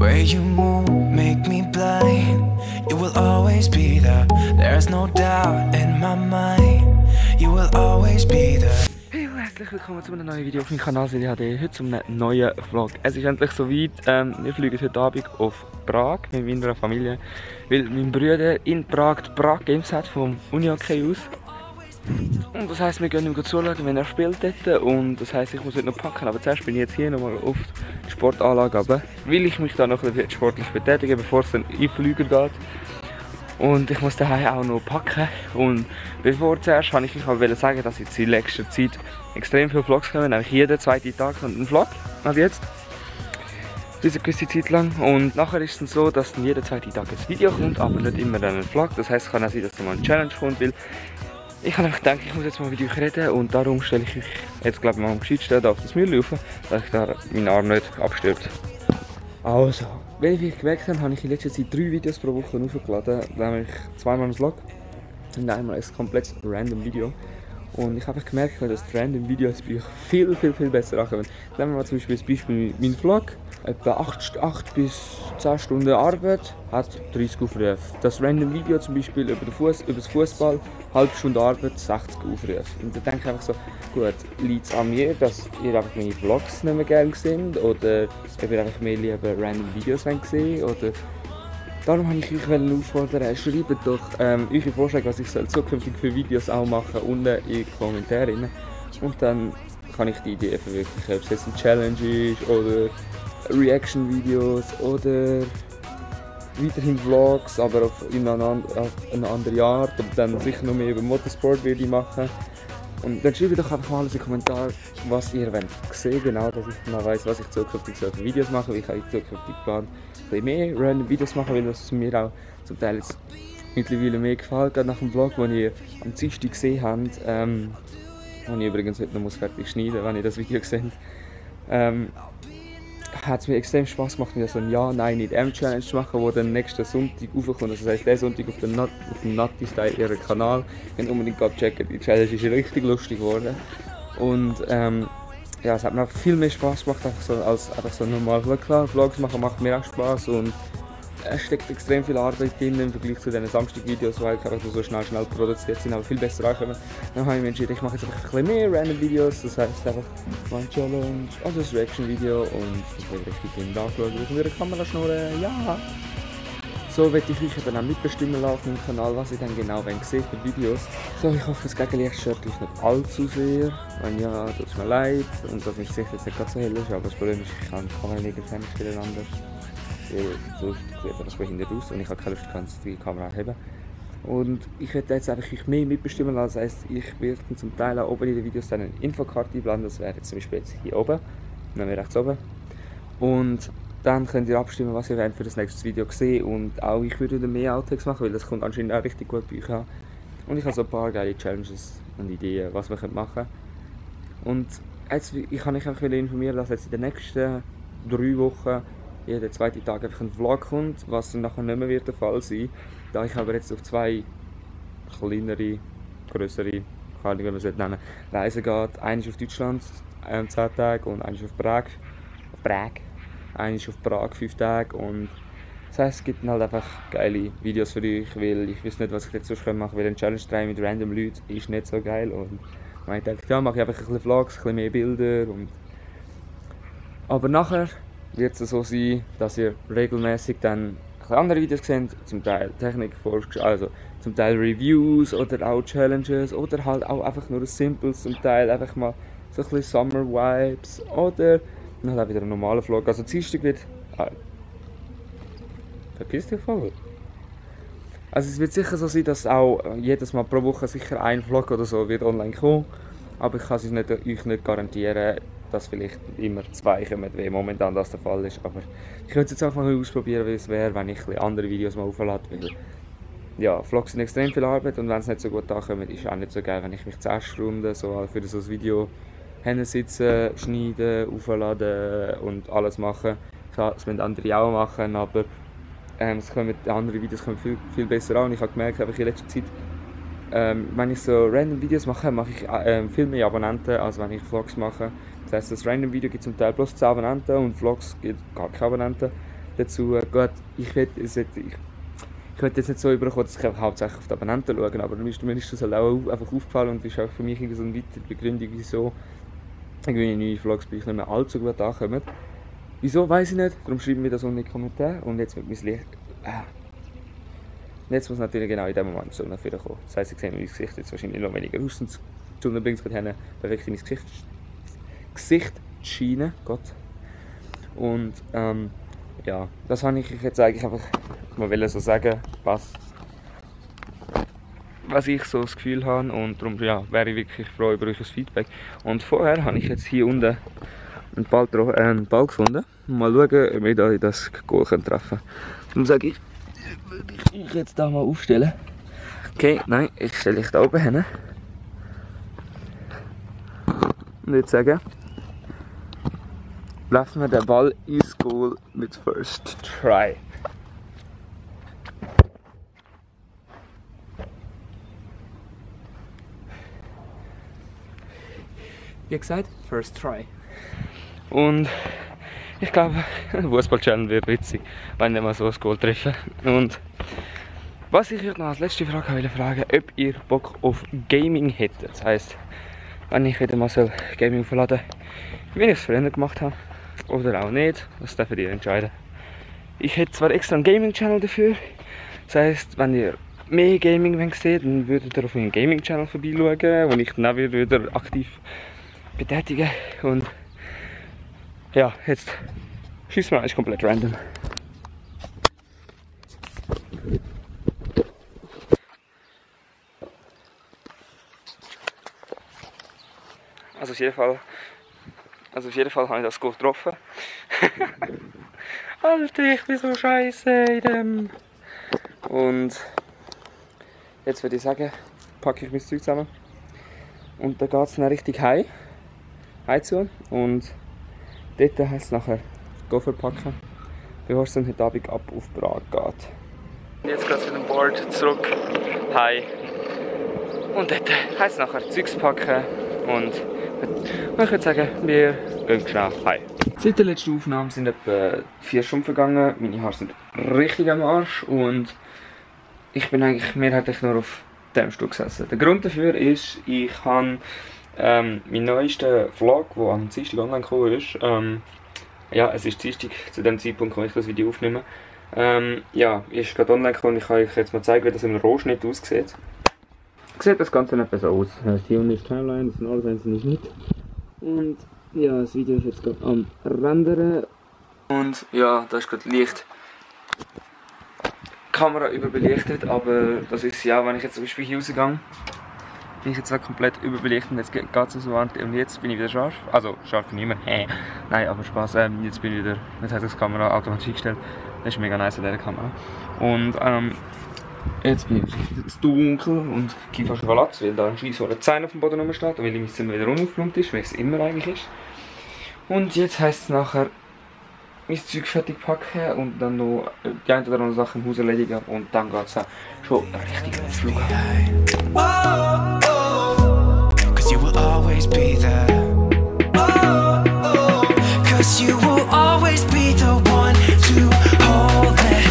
way you move make me blind. You will always be there. There's no doubt in my mind. You will always be there. Hey und herzlich willkommen zu einem neuen Video auf meinem Kanal CDHD. Heute zu einem neuen Vlog. Es ist endlich soweit. Wir fliegen heute Abend auf Prag mit meiner Familie, weil mein Bruder in Prag die Prag Games hat vom Unihockey aus. Und das heisst, wir gehen ihm zuschauen, wenn er spielt dort. Und das heisst, ich muss heute noch packen. Aber zuerst bin ich jetzt hier nochmal auf die Sportanlage runter, weil ich mich da noch ein bisschen sportlich betätige, bevor es dann in den Flüger geht. Und ich muss daheim auch noch packen. Und bevor zuerst wollte ich euch sagen, dass jetzt in letzter Zeit extrem viele Vlogs kommen. Nämlich jeden zweiten Tag kommt ein Vlog. Also jetzt. Bis eine gewisse Zeit lang. Und nachher ist es dann so, dass dann jeden zweiten Tag ein Video kommt, aber nicht immer dann ein Vlog. Das heisst, es kann auch sein, dass dann mal eine Challenge kommt. Weil ich habe einfach gedacht, ich muss jetzt mal mit euch reden. Und darum stelle ich euch jetzt, glaube ich, mal am gescheitsten auf das Müll rauf, dass ich da meinen Arm nicht abstirbt. Also, wie ich gemerkt habe, habe ich in letzter Zeit 3 Videos pro Woche hochgeladen. Nämlich zweimal ein Vlog und einmal ein komplettes random Video. Und ich habe gemerkt, dass das random Video bei euch viel besser ankommt. Nehmen wir mal zum Beispiel das Beispiel mein Vlog. Etwa 8 bis 10 Stunden Arbeit hat 30 Aufrufe. Das random Video zum Beispiel über das Fußball, halbe Stunde Arbeit, 60 Aufrufe. Und da denke ich einfach so, gut, liegt es an mir, dass ihr einfach meine Vlogs nicht mehr gerne seht oder ob ihr einfach mehr lieber random Videos sehen oder darum habe ich euch auffordern, schreibt doch eure Vorschläge, was ich zukünftig für Videos auch machen, unten in die Kommentare rein. Und dann kann ich die Idee verwirklichen, ob es jetzt eine Challenge ist oder Reaction-Videos oder weiterhin Vlogs, aber auf eine andere Art und dann sicher noch mehr über Motorsport würde ich machen. Und dann schreibt doch einfach mal alles in die Kommentare, was ihr wollt sehen, genau, dass ich mal weiss, was ich zukünftig für Videos mache, wie ich zukünftig plane, ein bisschen mehr random Videos machen, weil das mir auch zum Teil jetzt mittlerweile mehr gefällt, gerade nach dem Vlog, den ihr am Dienstag gesehen habt, den ich übrigens heute noch fertig schneiden muss, wenn ihr das Video seht. Hat es mir extrem Spaß gemacht, wieder so ein Ja-Nein-Nicht-M-Challenge zu machen, die dann nächsten Sonntag raufkommt. Also das heisst, der Sonntag auf dem Natti-Style ihren Kanal. Könnt unbedingt abchecken, die Challenge ist richtig lustig geworden. Und ja, es hat mir auch viel mehr Spaß gemacht, als einfach so normal. Klar, Vlogs machen macht mir auch Spaß und es steckt extrem viel Arbeit drin im Vergleich zu den Samstag-Videos, weil einfach so schnell produziert sind, aber viel besser ankommen. Dann habe ich mir entschieden, ich mache jetzt einfach ein bisschen mehr random Videos, das heisst einfach mal ein Challenge oder ein Reaction-Video und ich will richtig in anschauen, durch ihre Kamera schnurren, ja! So werde ich euch dann auch mitbestimmen auf meinem Kanal, was ich dann genau sehe für Videos. So, ich hoffe, das Gegenlicht stört euch nicht allzu sehr. Wenn ja, tut es mir leid und dass mein Gesicht jetzt nicht ganz so hell ist, aber das Problem ist, ich kann die Kamera nicht fertigstellen anders. So sieht das behindert aus und ich habe keine Lust, die Kamera heben. Und ich werde jetzt einfach euch mehr mitbestimmen, das heisst, ich werde zum Teil auch oben in den Videos dann eine Infokarte einblenden, das wäre jetzt zum Beispiel jetzt hier oben, dann rechts oben. Und dann könnt ihr abstimmen, was ihr wollt für das nächste Video sehen und auch ich würde mehr Outtakes machen, weil das kommt anscheinend auch richtig gut bei euch an. Und ich habe so ein paar geile Challenges und Ideen, was wir machen können. Und jetzt, ich kann euch einfach informieren, dass jetzt in den nächsten 3 Wochen jeden zweiten Tag einfach ein Vlog kommt, was dann nachher nicht mehr wird der Fall sein. Da ich aber jetzt auf 2 kleinere, grössere, keine Ahnung, wie man es nennen, Reisen geht. Eine ist auf Deutschland, 10 Tage und eine ist auf Prag. Eine ist auf Prag 5 Tage und das heisst, es gibt dann halt einfach geile Videos für euch, weil ich weiß nicht, was ich jetzt sonst machen kann, weil ein Challenge 3 mit random Leuten ist nicht so geil und man denkt, ja, mache ich einfach ein bisschen Vlogs, ein bisschen mehr Bilder und aber nachher wird es so sein, dass ihr regelmäßig dann andere Videos seht, zum Teil Technik, also zum Teil Reviews oder auch Challenges oder halt auch einfach nur ein simples, zum Teil einfach mal so ein bisschen Summer Vibes oder dann halt auch wieder ein normaler Vlog. Also Dienstag wird... verpiss dich voll. Also es wird sicher so sein, dass auch jedes Mal pro Woche sicher ein Vlog oder so wird online kommen, aber ich kann es euch nicht garantieren, dass vielleicht immer 2 kommen, wie momentan das der Fall ist. Aber ich würde jetzt einfach mal ausprobieren, wie es wäre, wenn ich andere Videos mal auflade. Weil ja, Vlogs sind extrem viel Arbeit und wenn es nicht so gut ankommt, ist es auch nicht so geil, wenn ich mich 10 Stunden so für so ein Video sitzen, schneiden, aufladen und alles machen. Klar, das müssen andere auch machen, aber die anderen Videos kommen viel besser an. Ich habe gemerkt, einfach in letzter Zeit, wenn ich so random Videos mache, mache ich viel mehr Abonnenten, als wenn ich Vlogs mache. Das heisst, das random Video gibt zum Teil plus 10 Abonnenten und Vlogs gibt gar keine Abonnenten. dazu. Gut, ich will jetzt nicht so überkommen, dass ich hauptsächlich auf die Abonnenten schaue, aber mir ist das halt auch einfach aufgefallen und ist auch für mich so eine weitere Begründung, wieso irgendwie neue Vlogs bei euch nicht mehr allzu gut ankommen. Wieso, weiß ich nicht, darum schreiben wir das unten in die Kommentare und jetzt wird mein Licht... Jetzt muss natürlich genau in dem Moment die Sonne wieder kommen. Das heisst, ich sehe mein Gesicht jetzt wahrscheinlich noch weniger aus und die Sonne bringt es gerade hin, da wirklich mein Gesicht scheinen, Gott. Und ja, das habe ich jetzt eigentlich einfach mal so sagen, was ich so das Gefühl habe, und darum ja, wäre ich wirklich froh über euch Feedback. Und vorher habe ich jetzt hier unten einen Ball gefunden. Mal schauen, ob wir da in das Goal treffen können. Darum sage ich, würde ich jetzt da mal aufstellen. Okay, nein, ich stelle dich da oben hin. Und jetzt sagen, lassen wir den Ball ins Goal mit First Try. Wie gesagt, First Try. Und ich glaube, ein Fußball-Channel wird witzig, wenn wir mal so ein Goal treffen. Und was ich euch noch als letzte Frage wollte fragen, ob ihr Bock auf Gaming hättet. Das heisst, wenn ich wieder mal so Gaming verladen, wie ich es früher gemacht habe, oder auch nicht, das dürft ihr entscheiden. Ich hätte zwar extra einen Gaming-Channel dafür, das heisst, wenn ihr mehr Gaming seht, dann würdet ihr auf meinen Gaming-Channel vorbeischauen, wo ich dann auch wieder aktiv betätigen. Und ja, jetzt schießen wir eigentlich komplett random. Also auf jeden Fall habe ich das Goal getroffen. Alter, ich bin so scheiße in dem. Und jetzt würde ich sagen, packe ich mein Zeug zusammen. Und dann geht es dann richtig heim zu. Und dort heisst es nachher Koffer packen, bevor es dann heute Abend ab auf Prag geht. Und jetzt geht es mit dem Board zurück heim. Und dort heisst es nachher Zeugs packen. Und ich würde sagen, wir gehen schnell heim. Seit der letzten Aufnahme sind etwa 4 Stunden vergangen. Meine Haare sind richtig am Arsch und ich bin eigentlich mehrheitlich nur auf dem Stuhl gesessen. Der Grund dafür ist, ich habe meinen neuesten Vlog, der am Dienstag online gekommen ist. Ja, es ist Dienstag zu dem Zeitpunkt, wo ich das Video aufnehme. Ja, ist gerade online gekommen und ich kann euch jetzt mal zeigen, wie das im Rohschnitt aussieht. Sieht das Ganze nicht besser aus. Hier unten ist die Timeline, das sind alles einzelne Schnitte. Und ja, das Video ist jetzt gerade am Rendern. Und ja, da ist gerade Licht. Die Kamera überbelichtet, aber das ist ja, wenn ich jetzt zum Beispiel hier rausgehe, bin ich jetzt auch komplett überbelichtet und jetzt geht es so an und jetzt bin ich wieder scharf. Also scharf bin ich immer. Nein, aber Spaß. Jetzt bin ich wieder. Jetzt hat das Kamera automatisch gestellt. Das ist mega nice an dieser Kamera. Und jetzt bin ich dunkel und gehe fast Verlatz, weil da ein scheisshoher Zahn auf dem Boden rumsteht, weil mein Zimmer wieder unaufgeräumt ist, wie es immer eigentlich ist. Und jetzt heisst es nachher, mein Zeug fertig packen und dann noch die ein oder andere Sachen im Haus erledigen und dann geht es auch schon richtig ins Flug. Cause you will always be there. Cause you will always be the one to hold me.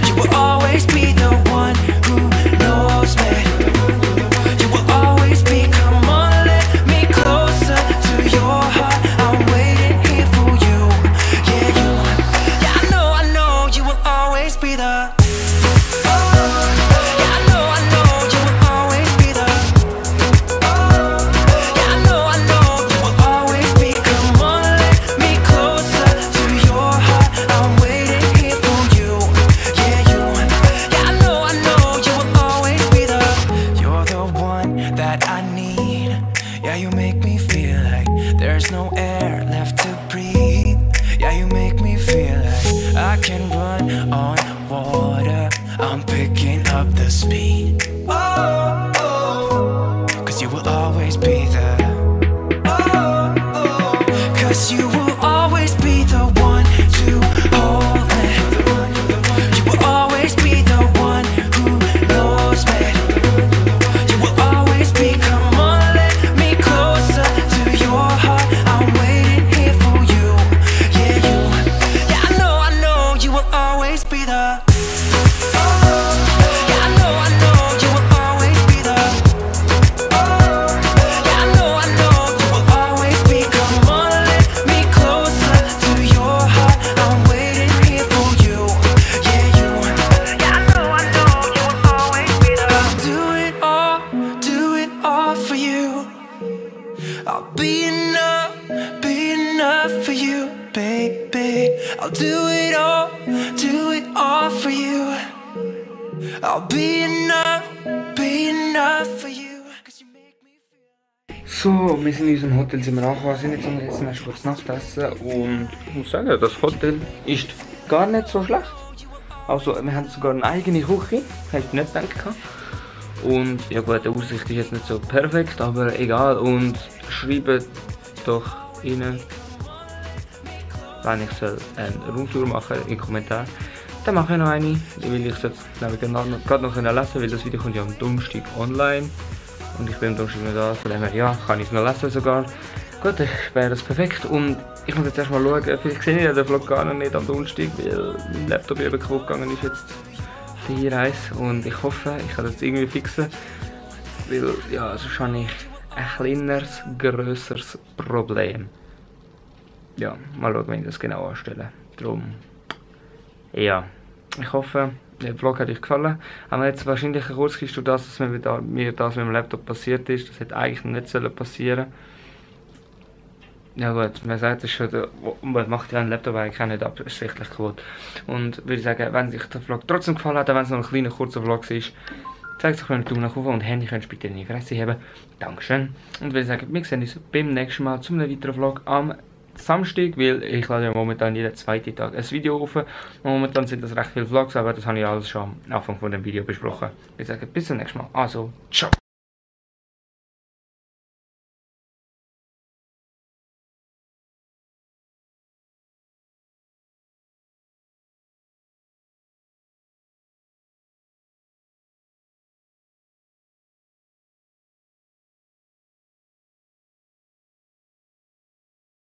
You will always be the one who knows me. You will always be, come on, let me closer to your heart. I'm waiting here for you. Yeah, yeah, I know you will always be the. Yeah, I know you will always be the. Yeah, I do it all for you. I'll be enough for you. 'Cause you make me feel. So, wir sind in unserem Hotelzimmer angekommen, sind jetzt am Essen, erst kurz Nachtessen und ich muss sagen, das Hotel ist gar nicht so schlecht. Also, wir haben sogar eine eigene Küche, hätte ich nicht gedacht. Und ja gut, die Aussicht ist jetzt nicht so perfekt, aber egal. Und schreibt doch rein, wenn ich eine Rundtour machen soll, in den Kommentaren. Dann mache ich noch eine, weil ich es jetzt gerade noch lesen kann, weil das Video kommt ja am Donnerstag online. Und ich bin am Donnerstag nicht da, von dem her, ja, kann ich es noch lesen sogar. Gut, dann wäre das perfekt. Und ich muss jetzt erstmal schauen, vielleicht sehe ich den Vlog gar noch nicht am Donnerstag, weil mein Laptop eben kaputt gegangen ist jetzt die Reise. Und ich hoffe, ich kann das irgendwie fixen, weil ja, sonst habe ich ein kleineres, grösseres Problem. Ja, mal schauen, wie ich das genau anstelle. Darum, ja, ich hoffe, der Vlog hat euch gefallen. Aber jetzt wahrscheinlich eine Kurzgeschichte, dass mir das mit dem Laptop passiert ist. Das hätte eigentlich nicht passieren sollen. Ja gut, man sagt es schon, man macht ja einen Laptop eigentlich auch nicht absichtlich kaputt. Und würde sagen, wenn euch der Vlog trotzdem gefallen hat, auch wenn es noch ein kleiner, kurzer Vlog ist, zeigt es euch einen Daumen nach oben und Handy könnt ihr bitte in die Fresse haben. Dankeschön. Und würde sagen, wir sehen uns beim nächsten Mal zu einem weiteren Vlog am Samstag, weil ich lade ja momentan jeden zweiten Tag ein Video auf. Momentan sind das recht viele Vlogs, aber das habe ich alles schon am Anfang von dem Video besprochen. Ich würde sagen, bis zum nächsten Mal. Also, ciao!